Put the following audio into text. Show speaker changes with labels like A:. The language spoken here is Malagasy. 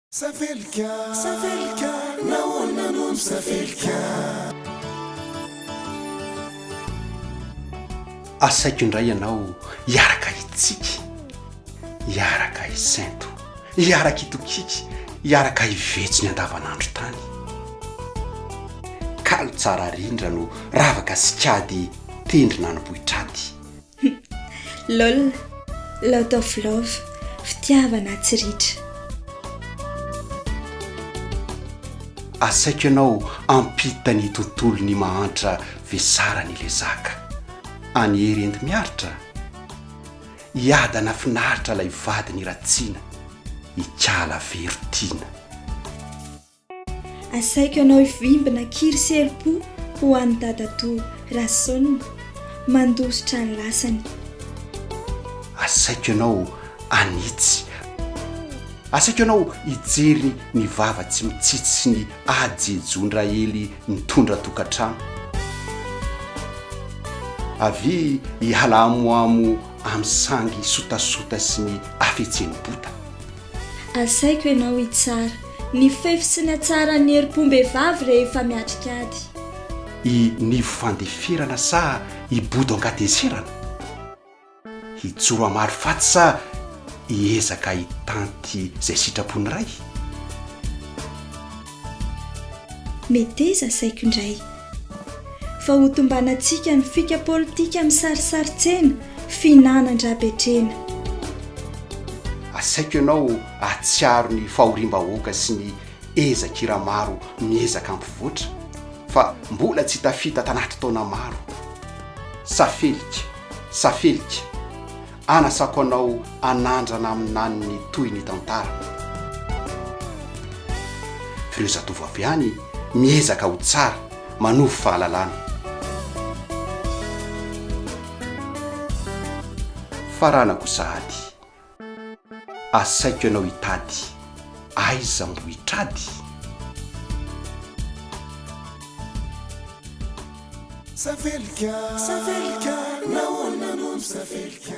A: Safelika, naona no Safelika.
B: Asaiko indray ianao hiaraka itsika, hiaraka isento, hiaraka itokiky, hiaraka ivetsy ny andavanandro tany. Kalo tsara rindra no ravaka sikady tendrina anobohitrady.
C: Lol, lot of love, fitiavana tsiritra.
B: Asaiko ianao ampita ny tontolo ny mahantra vesara ny lezaka. Any herendy miaritra, hiadana finaritra ilay vady ny ratsiana, hikala verotiana.
C: Asaiko ianao hivimbina kiry serpo ho an'ny dadatoa rasonina, mandositra ny lasany.
B: Asaiko ianao anitsy, asaiko ianao hijery ny vava tsy mitsitsy sy ny ajejondra ely mitondra tokantrano. Avy ihalamoamo amin'ny sangy sotasota sy ny afetseny bota.
C: Asaiko ianao hitsara ny fefy sy ny atsara ny herim-pombehivavy rehefa miatrikady.
B: Ny fandeferana sa hibodo ankateserana, hijoro amaro faty sa hiezaka hitanty izay sitrapony ray.
C: Meteza asaiko indray, fa ho tombanantsika ny fika politika amin'ny sarisaritsena finanandrabetrena.
B: Asaiko ianao atsiaro ny fahorim-bahoaka sy ny ezakira maro miezaka ampivoatra, fa mbola tsy tafita tanaty taona maro. Safelika, anasako anao anandrana aminany toy ny tantara. Fireo zatovavy ihany miezaka ho tsara, manovy fahalalana. Faranako sahady, asaiko ianao hitady, aiza mbo hitrady.
A: Safelika, naona no Safelika.